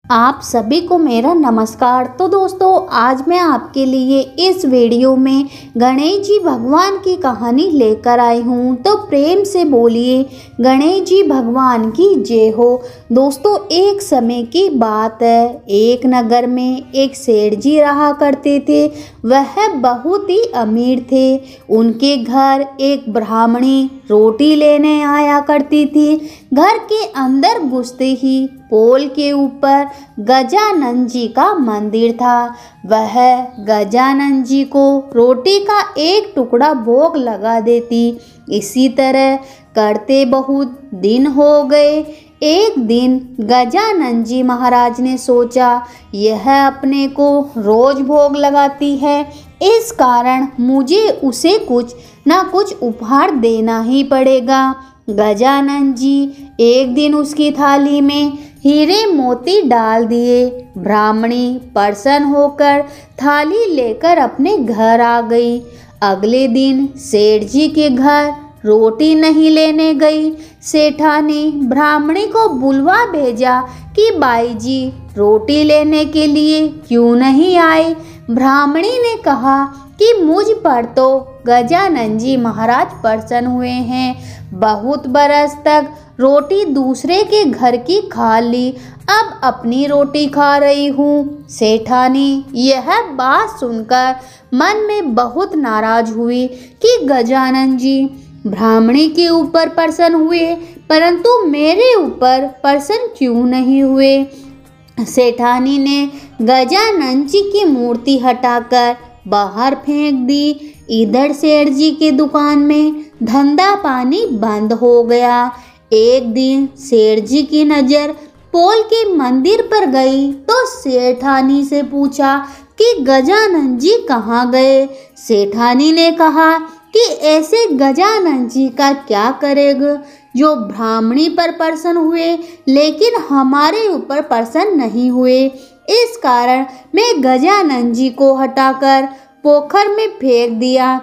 आप सभी को मेरा नमस्कार। तो दोस्तों, आज मैं आपके लिए इस वीडियो में गणेश जी भगवान की कहानी लेकर आई हूँ। तो प्रेम से बोलिए गणेश जी भगवान की जय हो। दोस्तों, एक समय की बात है, एक नगर में एक सेठ जी रहा करते थे। वह बहुत ही अमीर थे। उनके घर एक ब्राह्मणी रोटी लेने आया करती थी। घर के अंदर घुसते ही पोल के ऊपर गजानन जी का मंदिर था। वह गजानन जी को रोटी का एक टुकड़ा भोग लगा देती। इसी तरह करते बहुत दिन हो गए। एक दिन गजानन जी महाराज ने सोचा, यह अपने को रोज भोग लगाती है, इस कारण मुझे उसे कुछ ना कुछ उपहार देना ही पड़ेगा। गजानन जी एक दिन उसकी थाली में हीरे मोती डाल दिए। ब्राह्मणी प्रसन्न होकर थाली लेकर अपने घर आ गई। अगले दिन सेठ जी के घर रोटी नहीं लेने गई। सेठानी ब्राह्मणी को बुलवा भेजा कि बाई जी रोटी लेने के लिए क्यों नहीं आए। ब्राह्मणी ने कहा कि मुझ पर तो गजानन जी महाराज प्रसन्न हुए हैं। बहुत बरस तक रोटी दूसरे के घर की खा ली, अब अपनी रोटी खा रही हूँ। सेठानी यह बात सुनकर मन में बहुत नाराज हुई कि गजानन जी ब्राह्मणी के ऊपर प्रसन्न हुए, परंतु मेरे ऊपर प्रसन्न क्यों नहीं हुए। सेठानी ने गजानन जी की मूर्ति हटाकर बाहर फेंक दी। इधर सेठ जी की दुकान में धंधा पानी बंद हो गया। एक दिन सेठ जी की नज़र पोल के मंदिर पर गई तो सेठानी से पूछा कि गजानन जी कहाँ गए। सेठानी ने कहा कि ऐसे गजानन जी का क्या करेगा जो ब्राह्मणी पर प्रसन्न हुए लेकिन हमारे ऊपर प्रसन्न नहीं हुए। इस कारण मैं गजानन जी को हटाकर पोखर में फेंक दिया।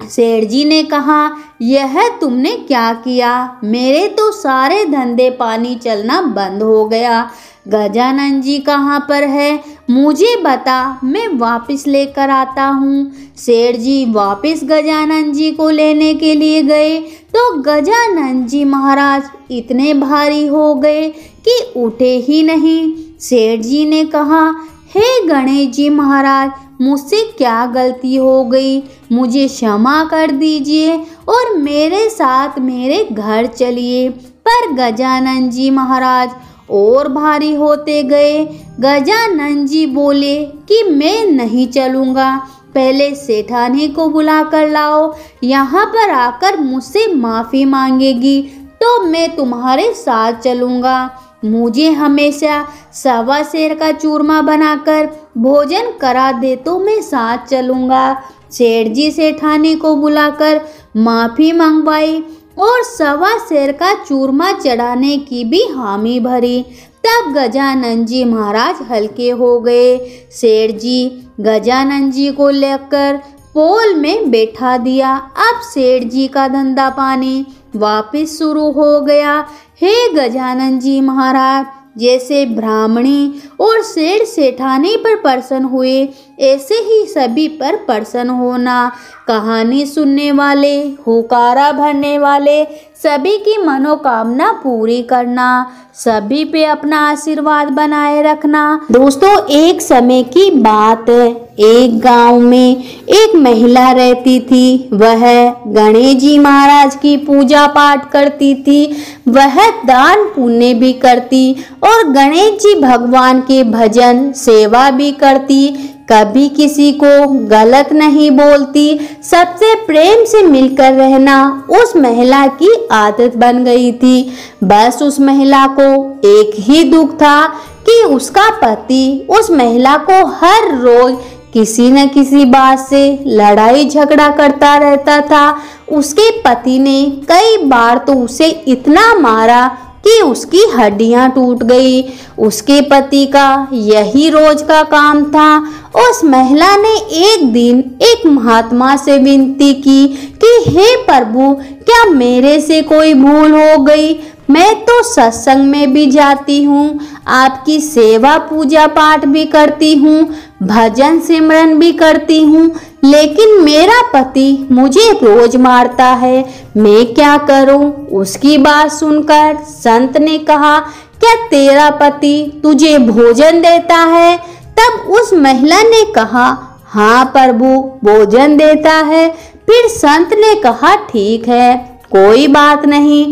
सेठ जी ने कहा, यह तुमने क्या किया, मेरे तो सारे धंधे पानी चलना बंद हो गया। गजानन जी कहाँ पर है, मुझे बता, मैं वापस लेकर आता हूँ। सेठ जी वापस गजानन जी को लेने के लिए गए तो गजानन जी महाराज इतने भारी हो गए कि उठे ही नहीं। सेठ जी ने कहा, हे गणेश जी महाराज, मुझसे क्या गलती हो गई, मुझे क्षमा कर दीजिए और मेरे साथ मेरे घर चलिए। पर गजानन जी महाराज और भारी होते गए। गजानन जी बोले कि मैं नहीं चलूँगा, पहले सेठानी को बुला कर लाओ, यहाँ पर आकर मुझसे माफ़ी मांगेगी तो मैं तुम्हारे साथ चलूँगा। मुझे हमेशा सवा सेर का चूरमा बनाकर भोजन करा दे तो मैं साथ चलूँगा। सेठ जी सेठानी को बुलाकर माफ़ी मंगवाई और सवा सेर का चूरमा चढ़ाने की भी हामी भरी। तब गजानन जी महाराज हल्के हो गए। सेठ जी गजानन जी को लेकर पोल में बैठा दिया। अब सेठ जी का धंधा पानी वापस शुरू हो गया। हे गजानन जी महाराज, जैसे ब्राह्मणी और सेठ सेठानी पर प्रसन्न हुए, ऐसे ही सभी पर प्रसन्न होना। कहानी सुनने वाले, हुकारा भरने वाले सभी की मनोकामना पूरी करना, सभी पे अपना आशीर्वाद बनाए रखना। दोस्तों, एक समय की बात है, एक गांव में एक महिला रहती थी। वह गणेश जी महाराज की पूजा पाठ करती थी। वह दान पुण्य भी करती और गणेश जी भगवान के भजन सेवा भी करती। कभी किसी को गलत नहीं बोलती। सबसे प्रेम से मिलकर रहना उस महिला की आदत बन गई थी। बस उस महिला को एक ही दुख था कि उसका पति उस महिला को हर रोज किसी न किसी बात से लड़ाई झगड़ा करता रहता था। उसके पति ने कई बार तो उसे इतना मारा कि उसकी हड्डियां टूट गई। उसके पति का यही रोज का काम था। उस महिला ने एक दिन एक महात्मा से विनती की कि हे प्रभु, क्या मेरे से कोई भूल हो गई, मैं तो सत्संग में भी जाती हूँ, आपकी सेवा पूजा पाठ भी करती हूँ, भजन सिमरन भी करती हूँ, लेकिन मेरा पति मुझे रोज मारता है, मैं क्या करूँ। उसकी बात सुनकर संत ने कहा, क्या तेरा पति तुझे भोजन देता है? तब उस महिला ने कहा, हाँ प्रभु, भोजन देता है। फिर संत ने कहा, ठीक है, कोई बात नहीं।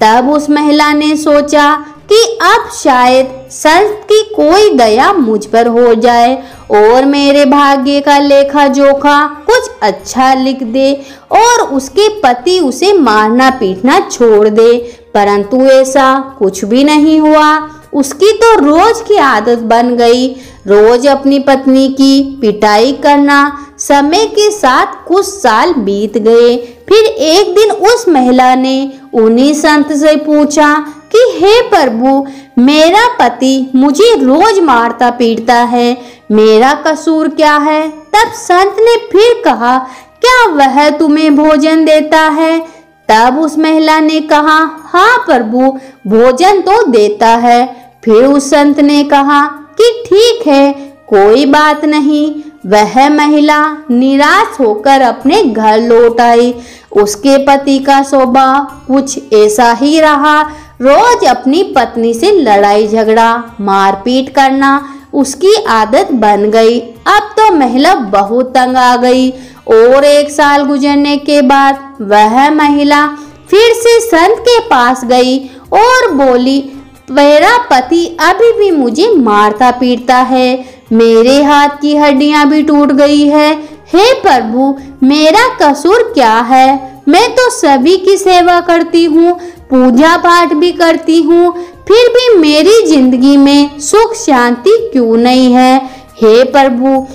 तब उस महिला ने सोचा कि अब शायद संत की कोई दया मुझ पर हो जाए और मेरे भाग्य का लेखा जोखा कुछ अच्छा लिख दे और उसके पति उसे मारना पीटना छोड़ दे। परंतु ऐसा कुछ भी नहीं हुआ। उसकी तो रोज की आदत बन गई, रोज अपनी पत्नी की पिटाई करना। समय के साथ कुछ साल बीत गए। फिर एक दिन उस महिला ने उन्हीं संत से पूछा कि हे प्रभु, मेरा पति मुझे रोज मारता पीटता है, मेरा कसूर क्या है? तब संत ने फिर कहा, क्या वह तुम्हें भोजन देता है? तब उस महिला ने कहा, हाँ प्रभु, भोजन तो देता है। फिर उस संत ने कहा कि ठीक है, कोई बात नहीं। वह महिला निराश होकर अपने घर लौट आई। उसके पति का स्वभाव कुछ ऐसा ही रहा, रोज अपनी पत्नी से लड़ाई झगड़ा मारपीट करना उसकी आदत बन गई। अब तो महिला बहुत तंग आ गई और 1 साल गुजरने के बाद वह महिला फिर से संत के पास गई और बोली, मेरा पति अभी भी मुझे मारता पीटता है, मेरे हाथ की हड्डियां भी टूट गई है। हे प्रभु, मेरा कसूर क्या है? मैं तो सभी की सेवा करती हूँ, पूजा पाठ भी करती हूँ, फिर भी मेरी जिंदगी में सुख शांति क्यों नहीं है? हे प्रभु,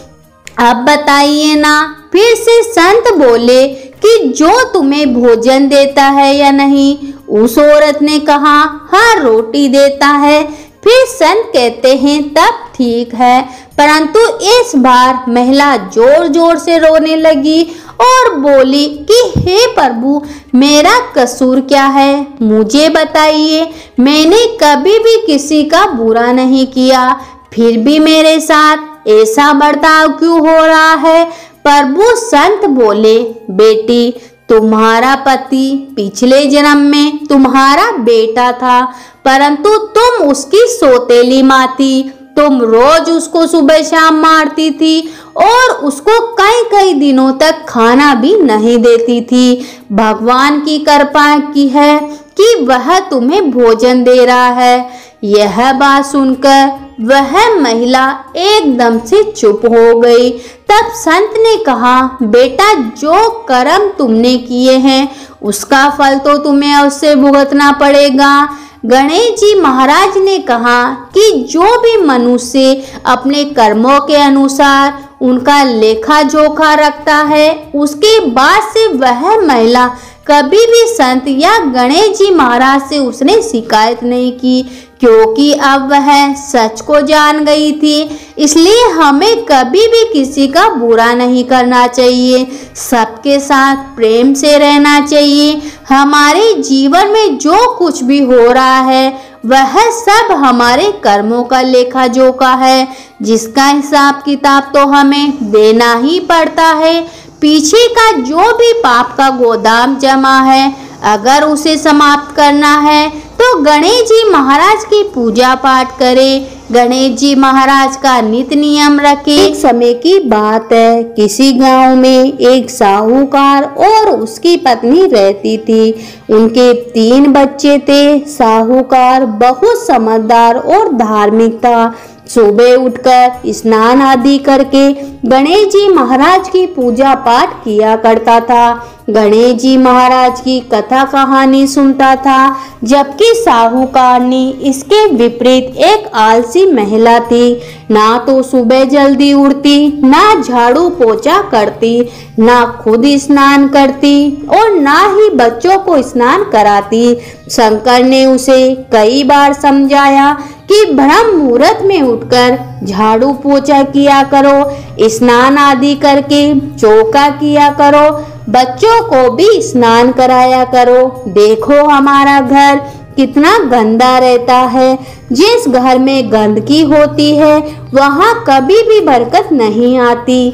अब बताइए ना। फिर से संत बोले कि जो तुम्हें भोजन देता है या नहीं? उस औरत ने कहा, हाँ, रोटी देता है। फिर संत कहते हैं, तब ठीक है। परंतु इस बार महिला जोर जोर से रोने लगी और बोली कि हे प्रभु, मेरा कसूर क्या है? मुझे बताइए, मैंने कभी भी किसी का बुरा नहीं किया, फिर भी मेरे साथ ऐसा बर्ताव क्यों हो रहा है? प्रभु संत बोले, बेटी, तुम्हारा पति पिछले जन्म में तुम्हारा बेटा था, परंतु तुम उसकी सौतेली माँ थी। तुम रोज उसको सुबह शाम मारती थी और उसको कई कई दिनों तक खाना भी नहीं देती थी। भगवान की कृपा की है कि वह तुम्हें भोजन दे रहा है। यह बात सुनकर वह महिला एकदम से चुप हो गई। तब संत ने कहा, बेटा, जो कर्म तुमने किए हैं उसका फल तो तुम्हें अवश्य भुगतना पड़ेगा। गणेश जी महाराज ने कहा कि जो भी मनुष्य अपने कर्मों के अनुसार उनका लेखा जोखा रखता है, उसके बाद से वह महिला कभी भी संत या गणेश जी महाराज से उसने शिकायत नहीं की, क्योंकि अब वह सच को जान गई थी। इसलिए हमें कभी भी किसी का बुरा नहीं करना चाहिए, सबके साथ प्रेम से रहना चाहिए। हमारे जीवन में जो कुछ भी हो रहा है वह सब हमारे कर्मों का लेखा जोखा है, जिसका हिसाब किताब तो हमें देना ही पड़ता है। पीछे का जो भी पाप का गोदाम जमा है, अगर उसे समाप्त करना है तो गणेश जी महाराज की पूजा पाठ करें, गणेश जी महाराज का नित्य नियम रखें। एक समय की बात है, किसी गांव में एक साहूकार और उसकी पत्नी रहती थी। उनके 3 बच्चे थे। साहूकार बहुत समझदार और धार्मिक था। सुबह उठकर स्नान आदि करके गणेश जी महाराज की पूजा पाठ किया करता था। गणेश जी महाराज की कथा कहानी सुनता था। जबकि साहूकारनी इसके विपरीत एक आलसी महिला थी। ना तो सुबह जल्दी उठती, ना झाड़ू पोछा करती, ना खुद स्नान करती और ना ही बच्चों को स्नान कराती। शंकर ने उसे कई बार समझाया कि ब्रह्म मुहूर्त में उठकर झाड़ू पोछा किया करो, स्नान आदि करके चौका किया करो, बच्चों को भी स्नान कराया करो। देखो हमारा घर कितना गंदा रहता है। जिस घर में गंदगी होती है वहाँ कभी भी बरकत नहीं आती।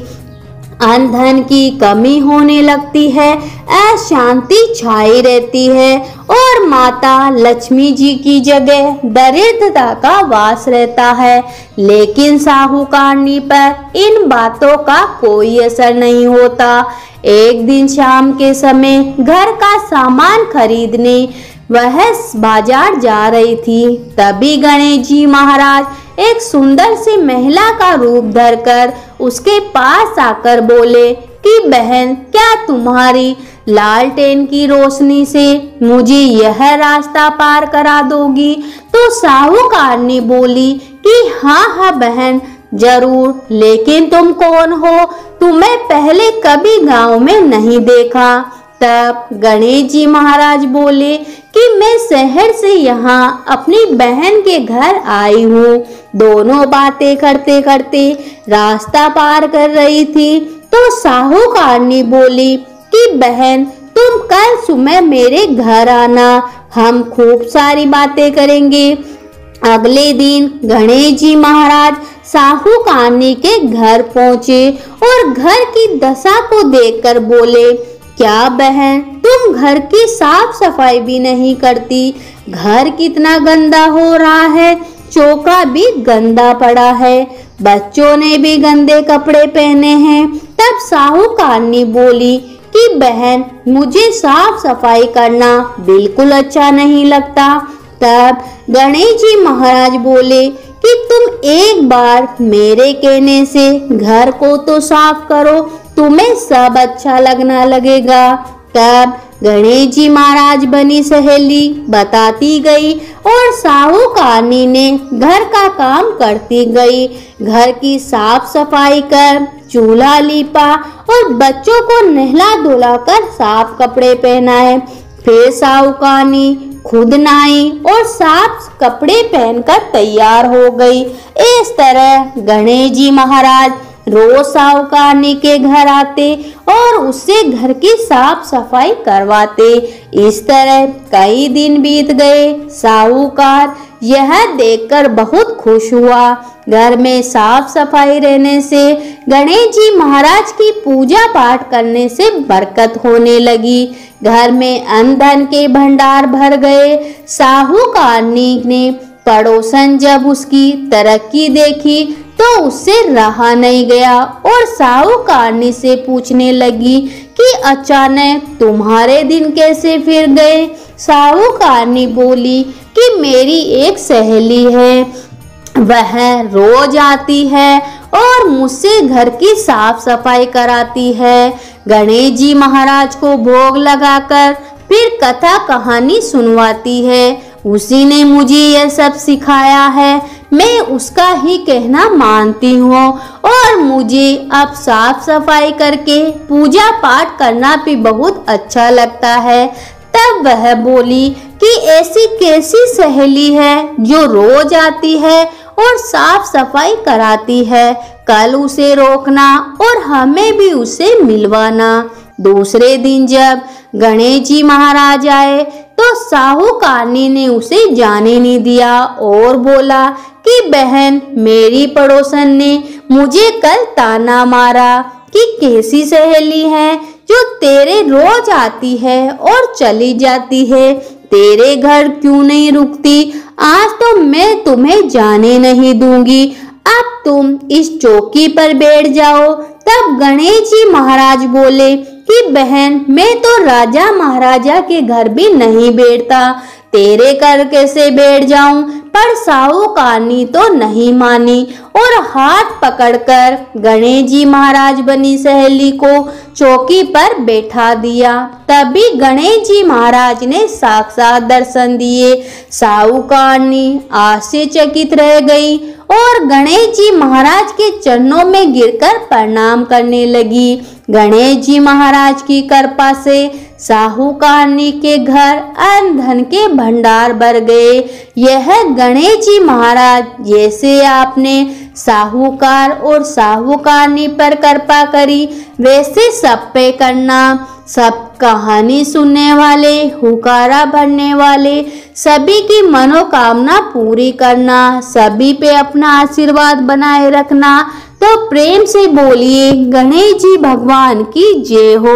अन्न धन की कमी होने लगती है, अशांति छाई रहती है और माता लक्ष्मी जी की जगह दरिद्रता का वास रहता है। लेकिन साहूकारनी पर इन बातों का कोई असर नहीं होता। एक दिन शाम के समय घर का सामान खरीदने वह बाजार जा रही थी। तभी गणेश जी महाराज एक सुंदर सी महिला का रूप धरकर उसके पास आकर बोले कि बहन, क्या तुम्हारी लालटेन की रोशनी से मुझे यह रास्ता पार करा दोगी? तो साहूकारनी बोली कि हाँ बहन, जरूर, लेकिन तुम कौन हो? तुम्हें पहले कभी गांव में नहीं देखा। तब गणेश जी महाराज बोले कि मैं शहर से यहाँ अपनी बहन के घर आई हूँ। दोनों बातें करते करते रास्ता पार कर रही थी तो साहूकारनी बोली कि बहन, तुम कल सुबह मेरे घर आना, हम खूब सारी बातें करेंगे। अगले दिन गणेश जी महाराज साहूकारनी के घर पहुँचे और घर की दशा को देखकर बोले, क्या बहन, तुम घर की साफ सफाई भी नहीं करती? घर कितना गंदा हो रहा है, चौका भी गंदा पड़ा है, बच्चों ने भी गंदे कपड़े पहने हैं। तब साहूकारनी बोली कि बहन, मुझे साफ सफाई करना बिल्कुल अच्छा नहीं लगता। तब गणेश जी महाराज बोले कि तुम एक बार मेरे कहने से घर को तो साफ करो, तुम्हें सब अच्छा लगना लगेगा। तब गणेश जी महाराज बनी सहेली बताती गई और साहूकारनी ने घर का काम करती गई। घर की साफ सफाई कर, चूल्हा लीपा और बच्चों को नहला धुलाकर साफ कपड़े पहनाए। फिर साहूकारनी खुद नहाई और साफ कपड़े पहनकर तैयार हो गई। इस तरह गणेश जी महाराज रोज साहूकारनी के घर आते और उससे घर की साफ सफाई करवाते। इस तरह कई दिन बीत गए। साहूकार यह देखकर बहुत खुश हुआ। घर में साफ सफाई रहने से, गणेश जी महाराज की पूजा पाठ करने से बरकत होने लगी। घर में अन्न धन के भंडार भर गए। साहूकारनी ने पड़ोसन जब उसकी तरक्की देखी तो उससे रहा नहीं गया और साहूकारनी से पूछने लगी कि अचानक तुम्हारे दिन कैसे फिर गए? साहूकारनी बोली कि मेरी एक सहेली है, वह रोज आती है और मुझसे घर की साफ सफाई कराती है। गणेश जी महाराज को भोग लगाकर फिर कथा कहानी सुनवाती है। उसी ने मुझे यह सब सिखाया है। मैं उसका ही कहना मानती हूँ और मुझे अब साफ सफाई करके पूजा पाठ करना भी बहुत अच्छा लगता है। तब वह बोली कि ऐसी कैसी सहेली है जो रोज आती है और साफ सफाई कराती है? कल उसे रोकना और हमें भी उसे मिलवाना। दूसरे दिन जब गणेश जी महाराज आए तो साहूकारनी ने उसे जाने नहीं दिया और बोला कि बहन, मेरी पड़ोसन ने मुझे कल ताना मारा कि कैसी सहेली है जो तेरे रोज आती है और चली जाती है, तेरे घर क्यों नहीं रुकती? आज तो मैं तुम्हें जाने नहीं दूंगी, अब तुम इस चौकी पर बैठ जाओ। तब गणेश जी महाराज बोले कि बहन, मैं तो राजा महाराजा के घर भी नहीं बैठता, तेरे घर कैसे बैठ जाऊं? पर साहूकारनी तो नहीं मानी और हाथ पकड़कर गणेश जी महाराज बनी सहेली को चौकी पर बैठा दिया। तभी गणेश जी महाराज ने साक्षात दर्शन दिए। साहूकारनी आश्चर्यचकित रह गई और गणेश जी महाराज के चरणों में गिरकर प्रणाम करने लगी। गणेश जी महाराज की कृपा से साहूकारनी के घर अन्न धन के भंडार भर गए। यह गणेश जी महाराज जैसे आपने साहूकार और साहूकारनी पर कृपा करी, वैसे सब पे करना। सब कहानी सुनने वाले, हुकारा भरने वाले सभी की मनोकामना पूरी करना, सभी पे अपना आशीर्वाद बनाए रखना। तो प्रेम से बोलिए गणेश जी भगवान की जय हो।